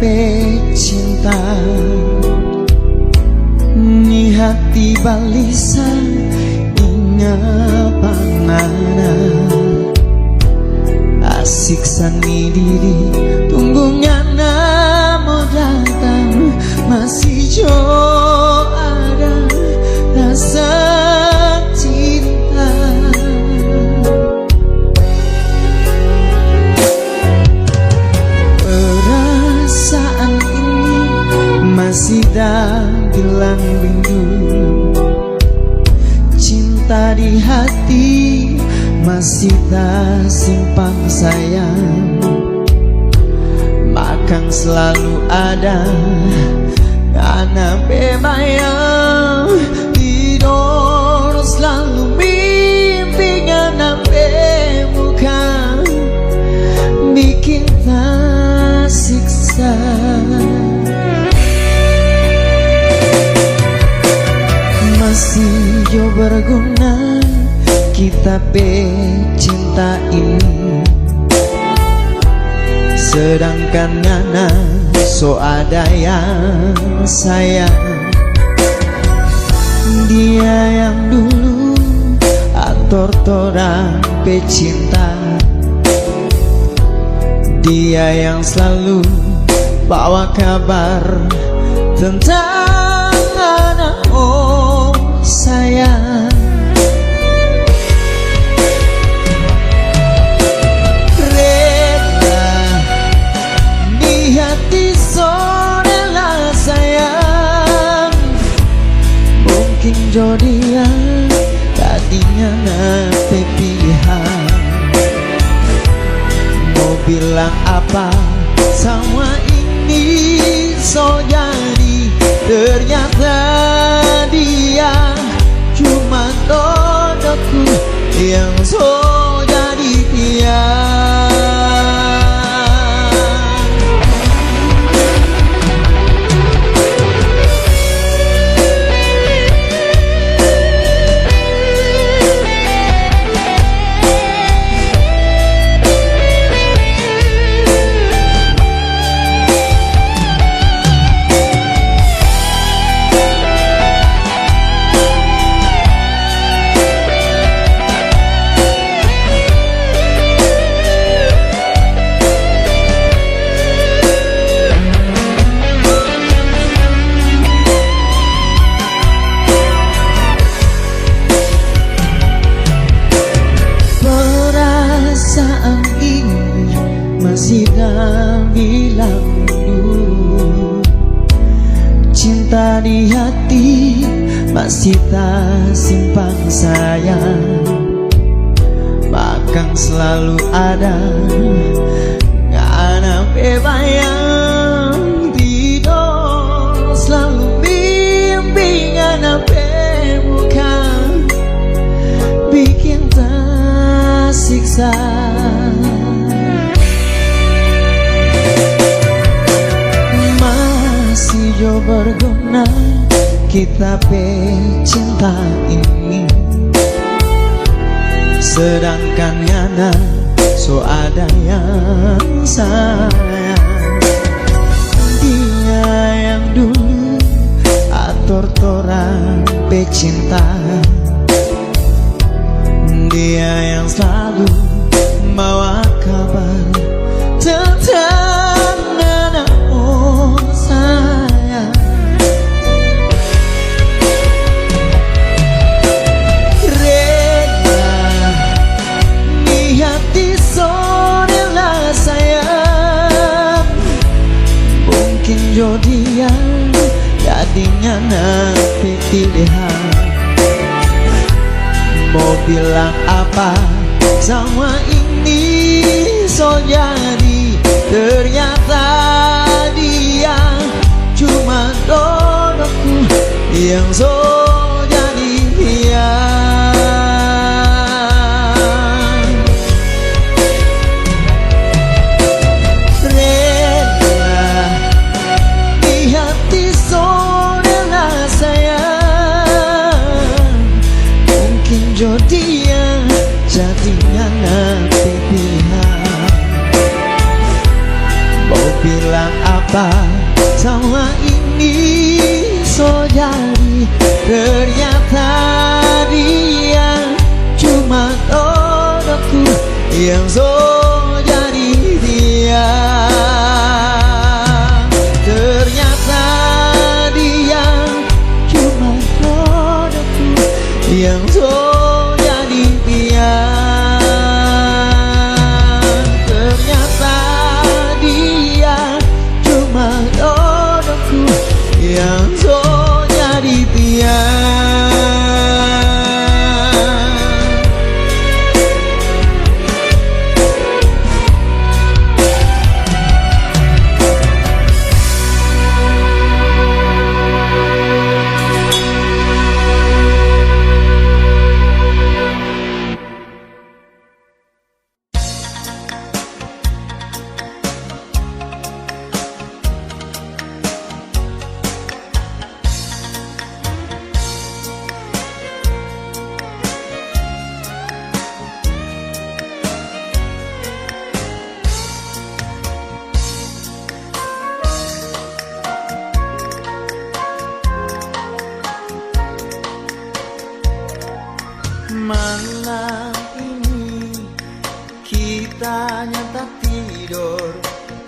cinta ni hati balisa ingat panana asik sani diri tunggunya namo datang masih jo ada rasa cinta. Perasaan ini masih dalam rindu, cinta di hati masih tak simpan sayang, makan selalu ada karena bebayang tidur selalu mimpi karena muka bikin tak siksa. Masih jauh berguna kita cinta ini, sedangkan Nana so ada yang sayang. Dia yang dulu ator torang pecinta, dia yang selalu bawa kabar tentang anak oh sayang. Jodia tadinya nape pilihan, mau bilang apa sama ini so jadi, ternyata dia cuma dodoku yang so jadi dia. Masih bilang dulu, cinta di hati masih tak simpan sayang, bahkan selalu ada karena bebayang tidur selalu mimpi karena muka bikin tak siksa. Jo berguna kita cinta ini, sedangkan Yana so ada yang sayang. Dia yang dulu ator torang pecinta, dia yang selalu bawa kabar tentang anak oh sayang. Dia jadinya nape pilihan, mau bilang apa sama ini so jadi, ternyata dia cuma dodoku yang so jadi dia. Dia jadinya nape pilihan, mau bilang apa apa semua ini so jadi. Ternyata dia cuma jodohku yang so jadi dia. Ternyata dia cuma jodohku yang so jadi dia. Ternyata dia cuma jodohku yang so jadi dia. Malam ini kita nyata tidur,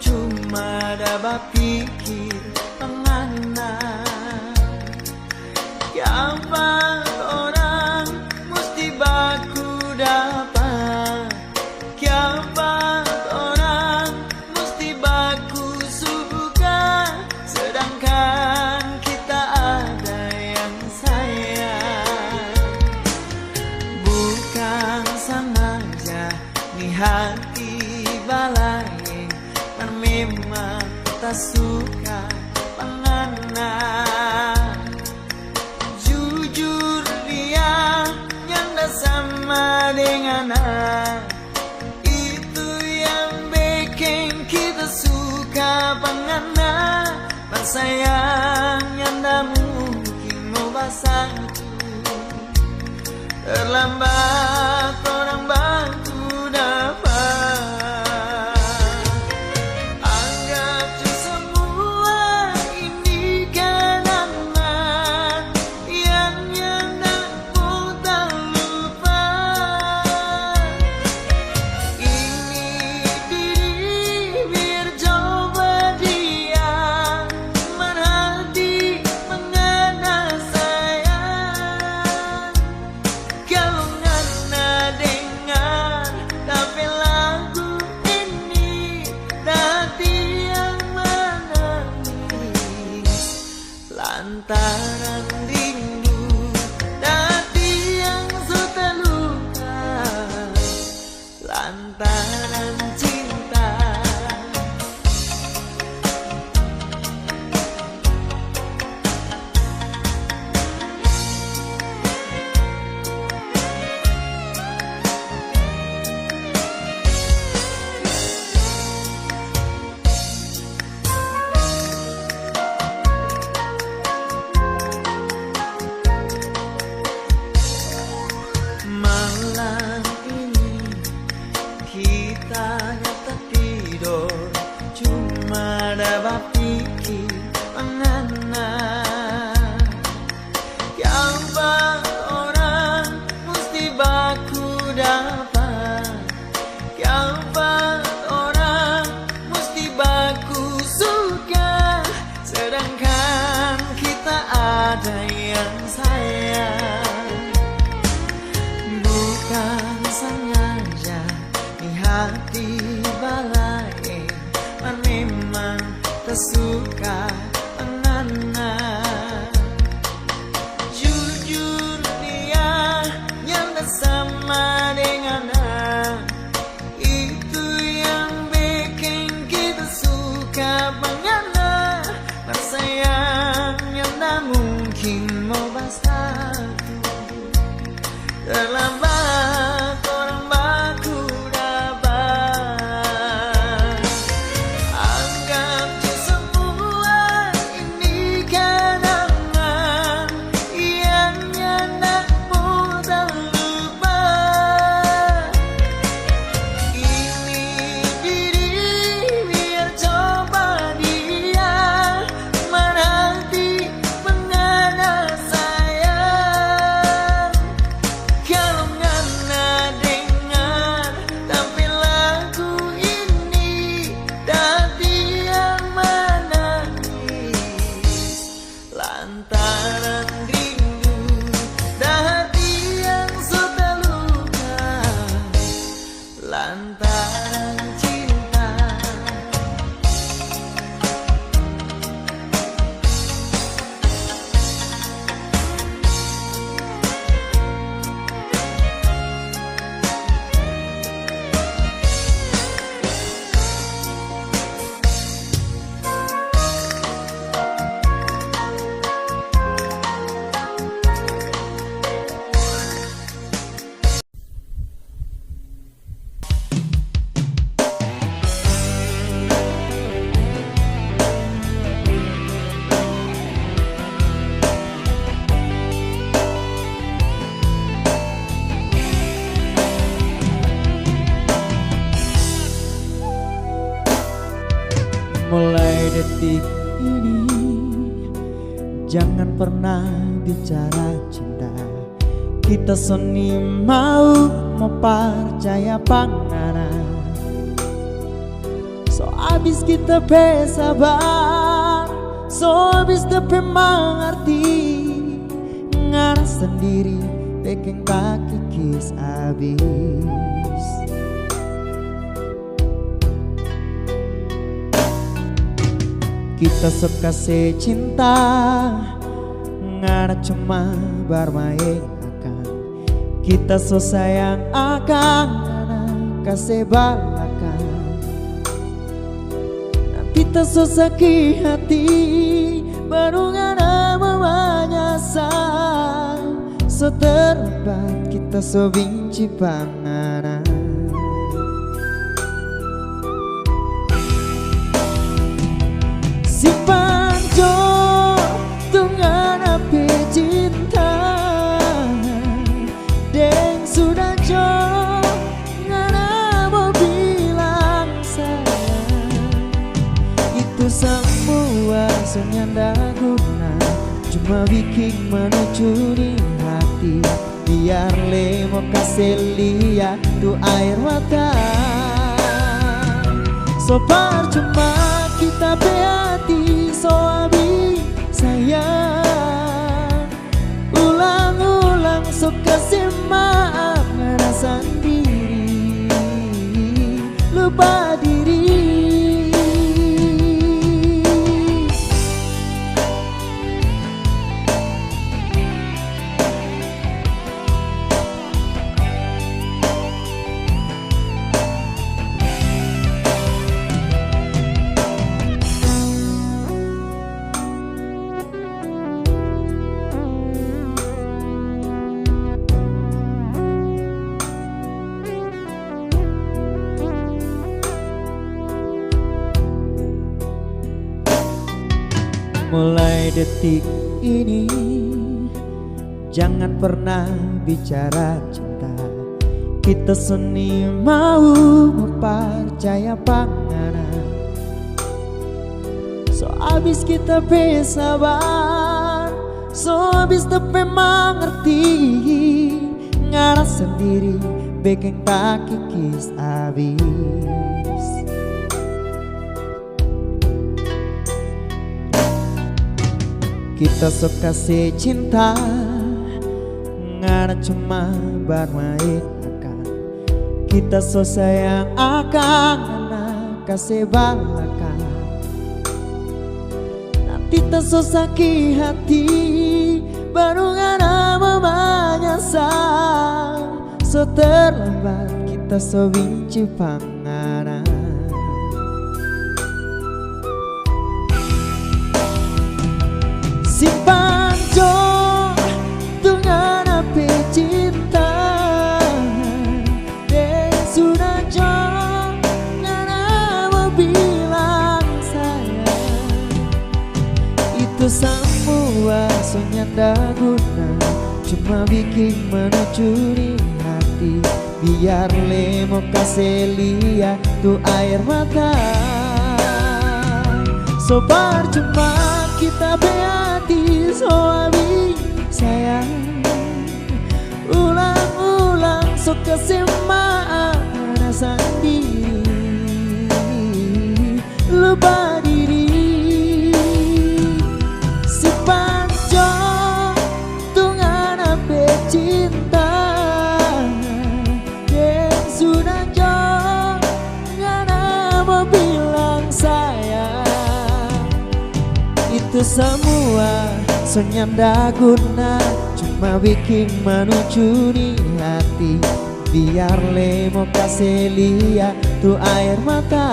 cuma dapat pikir penganan. Kapan orang mesti baku dapat, kapan orang mesti baku suka, sedangkan kita ada yang sayang. Bukan sengaja ni hati balai, dan memang tak suka penganan. Jujur dia nyanda sama dengan itu yang bikin kita suka penganan. Dan sayang nyanda mungkin mau bersatu, terlambat orang bantu dapat. Anggap semua ini kenangan yang tak mudah lupa. Ini diri biar coba dia menghati mengenal sayang. Kalau ngana dengar tapi lagu ini, hati yang menangis lantaran rindu, hati yang sudah luka lantaran cinta. Malam ini kita nyata tidur, cuma dapat pikir penganan. Kapan orang mesti baku dapat, kapan orang mesti baku suka, sedangkan kita ada yang sayang. Bukan sengaja di hati balai, dan memang tersuka penganan. Jujur dia yang sama dengan itu yang bikin kita suka penganan. Bersayang yang tak mungkin mau bersatu, terlambat orang baku dapat. Anggap semua ini kan ini jangan pernah bicara cinta. Kita seni mau percaya pangana. So abis kita sabar, so abis tepe mengerti. Ngarah sendiri bikin kaki kis abis. Kita suka cinta, ngarah cuma bermain akan. Kita so sayang akan kasih balakan. Nanti tak so sakit hati, baru ngana menyesal. So terlambat kita so benci panganan. Si panjo dengan api cinta, deng sudah jauh ngana mau bilang sayang. Itu semua senyanda guna, cuma bikin menucuri hati. Biar lemo kasih lihat tuh air mata. So percuma kita hati, so abi sayang. Ulang-ulang so kasih maaf ngerasa sendiri, lupa diri. Mulai detik ini jangan pernah bicara cinta. Kita seni mau percaya pangana. So abis kita sabar, so abis tepe mengerti. Ngarah sendiri bikin kaki kis abis. Kita suka cinta, ngana cuma bermain akan. Kita so sayang akan kasih balakan. Nanti tak so sakit hati, baru ngana menyesal. So terlambat kita so benci panganan. Si panjo dengan api cinta, deng sudah jauh ngana mau bilang sayang. Itu semua senyanda guna, cuma bikin menucuri hati. Biar lemo kasih lihat tuh air mata. So percuma kita hati, so abi sayang. Ulang-ulang so kasih maaf rasa sendiri, lupa diri. Si panjo dengan api cinta, yang sudah jauh ngana mau bilang sayang. Itu semua senyanda guna, cuma bikin menucuri hati. Biar lemo kasih lihat tuh air mata.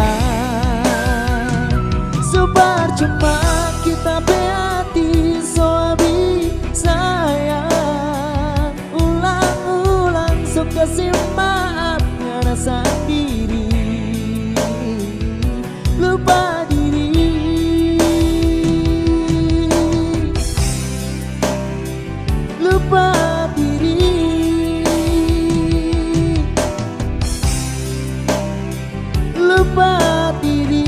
So percuma kita hati, so abi sayang. Ulang-ulang so kasih maaf ngerasa diri, lupa diri. Lupa diri, lupa diri.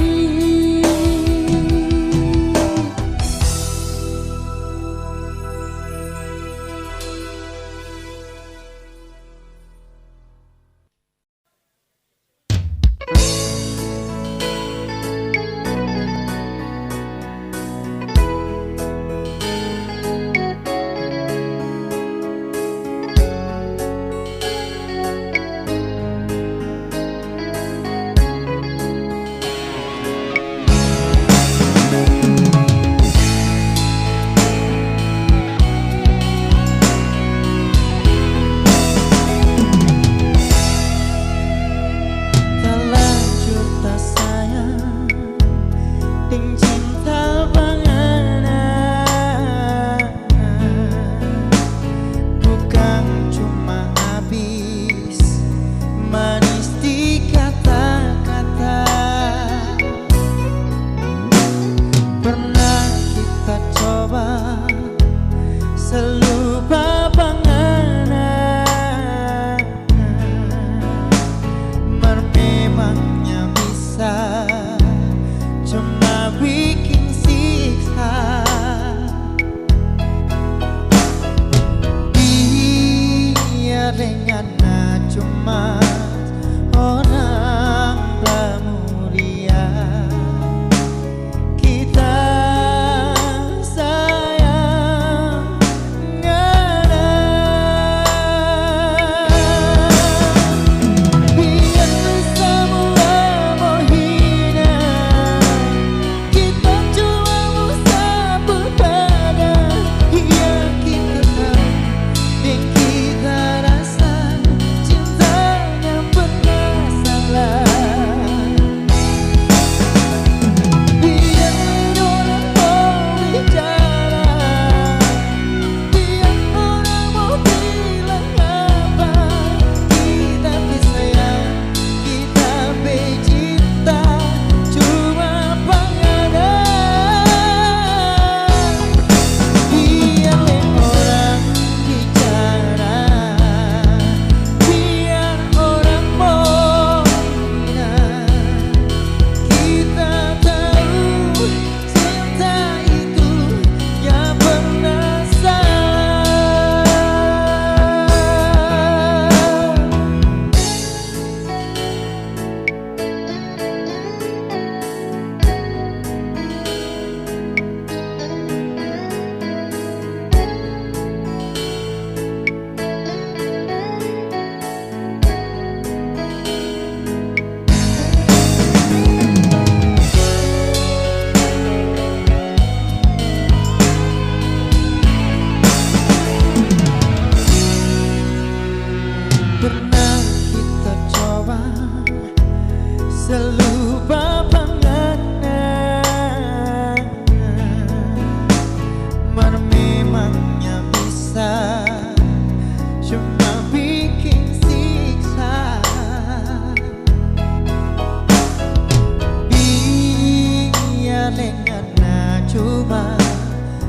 cuma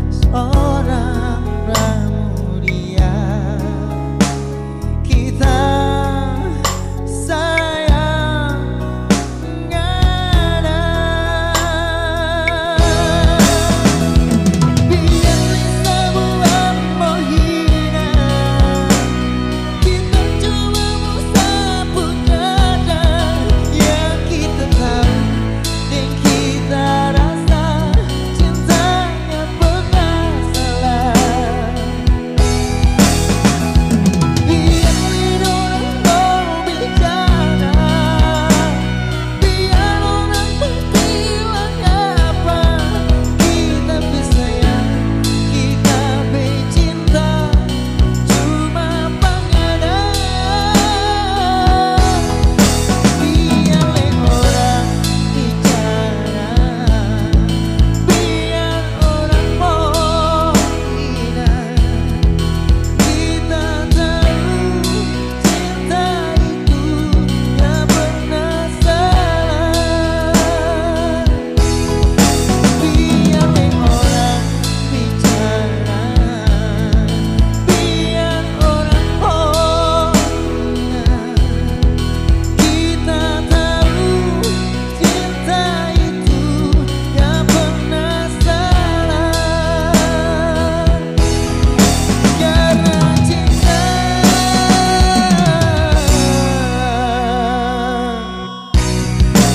seorang pramudia. Kita sayang mengada. Biarlah semua menghina, kita cuma sapu dada. Yang kita tahu dan kita rasa, cintanya pernah salah. Biarin orang berbicara, biar orang berbilang apa. Kita bersayang, kita bercinta, cuma pengada. Biarlah orang bicara, biar orang mau hina. Kita tahu cinta itu tak pernah salah. Biarlah orang bicara, biar orang mau hina. Kita tahu cinta itu tak pernah salah. Karena cinta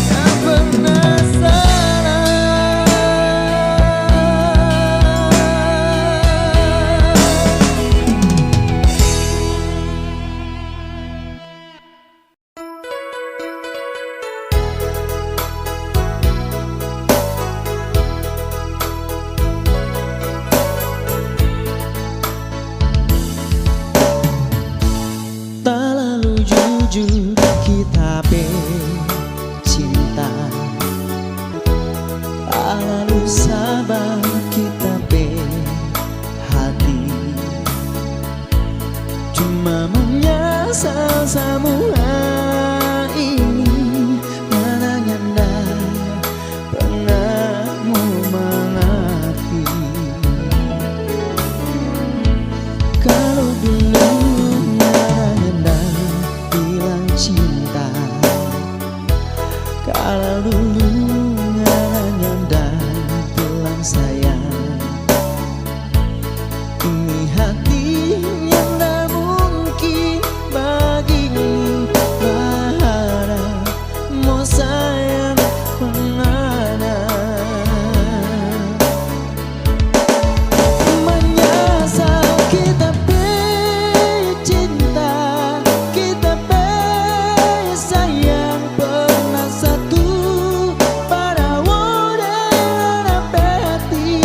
tak pernah salah. Tak lalu jujur kita bercinta, tak lalu sabar kita berhati. Cuma menyesal semua ini, mana nyanda pernah mengerti. Kalau dulu nyanda bilang cinta, kalau dulu nyanda bilang sayang, ini hati nyanda mungkin bagimu berharap mau sayang pengada. Menyesal kita bercinta, kita bersayang pernah satu pada wadah hati.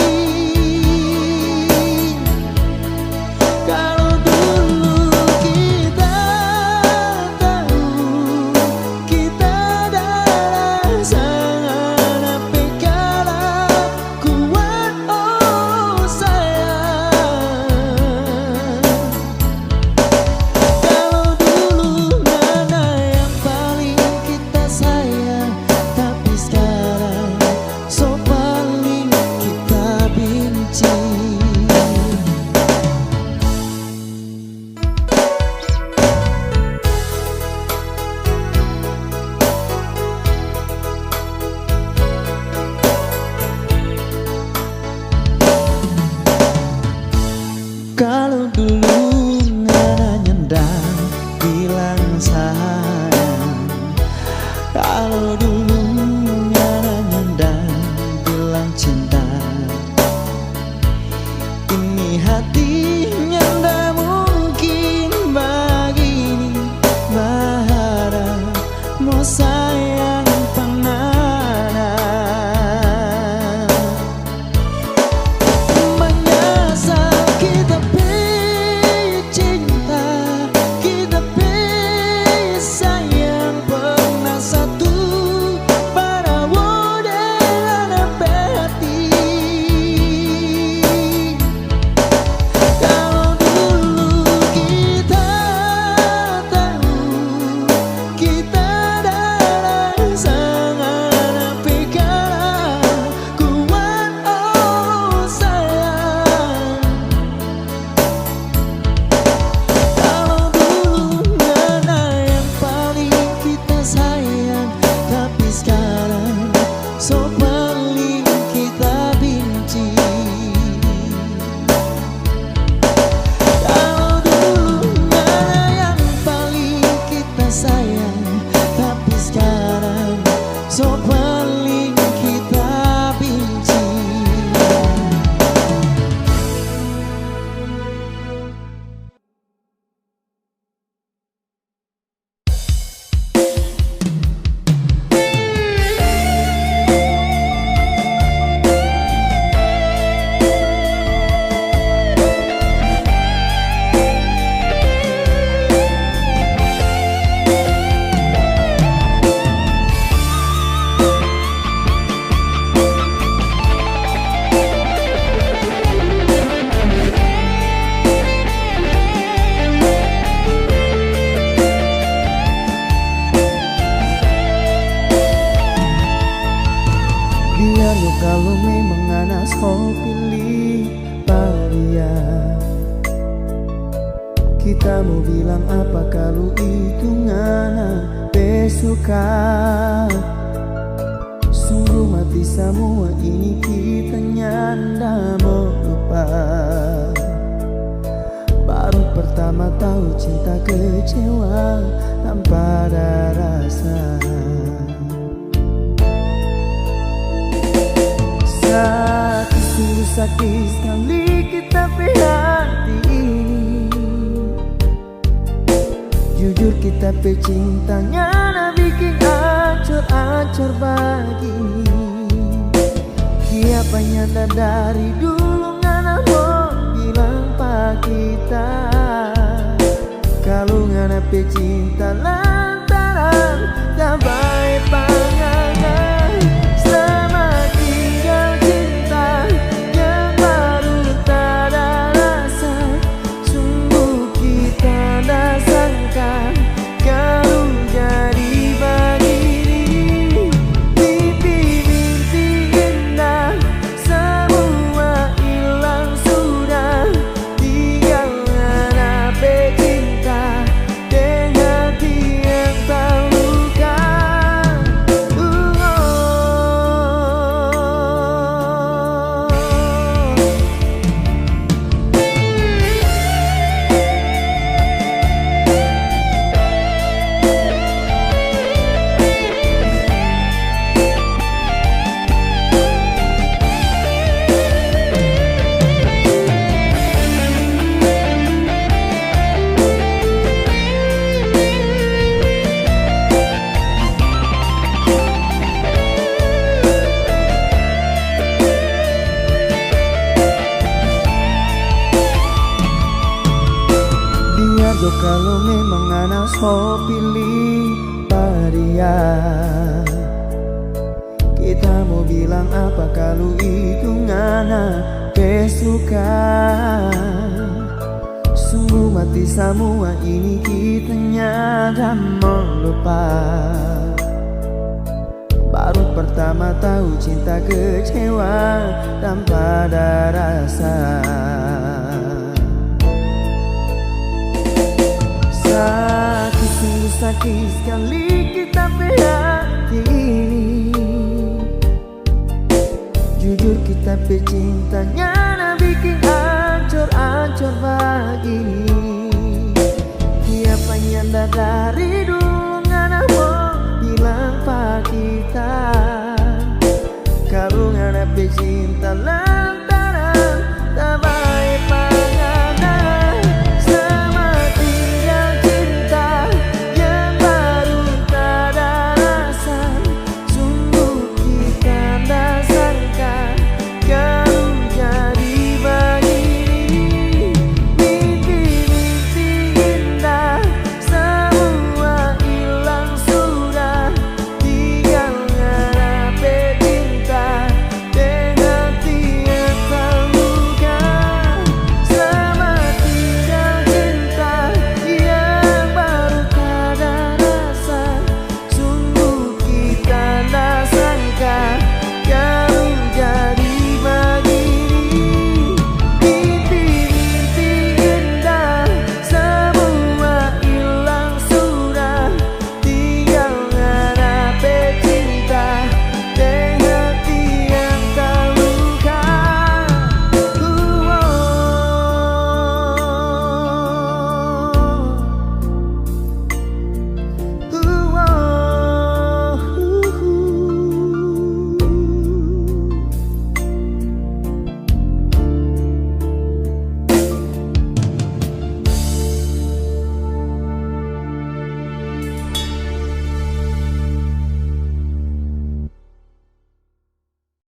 pilih paria. Kita mau bilang apa kalau itu ngana besuka. Sungguh mati semua ini kita nyanda mau lupa. Baru pertama tahu cinta kecewa tanpa ada rasa. Sungguh sakit sekali kita hati ini. Jujur kita pecintanya na bikin acor-acor begini. Siapa nyanda dari dulu ngana mau bilang pak kita. Kalau ngana pecinta lantaran tak baik pangangan. Selamat tinggal cinta yang baru tak ada rasa. Sungguh kita dah sangka kalau jadi begini. Mimpi-mimpi indah semua hilang sudah. Tinggal ngana pecinta dengan hati yang terluka. Kalau memang anak so pilih paria. Kita mau bilang apa kalau itu ngana kesuka. Sungguh mati semua ini kita nyada mau lupa. Baru pertama tahu cinta kecewa tanpa ada rasa. Sungguh sakit sekali kita hati ini. Jujur kita pecintanya na bikin acor-acor begini. Siapa nyanda dari dulu ngana mau bilang pak kita. Kalau ngana pecinta lah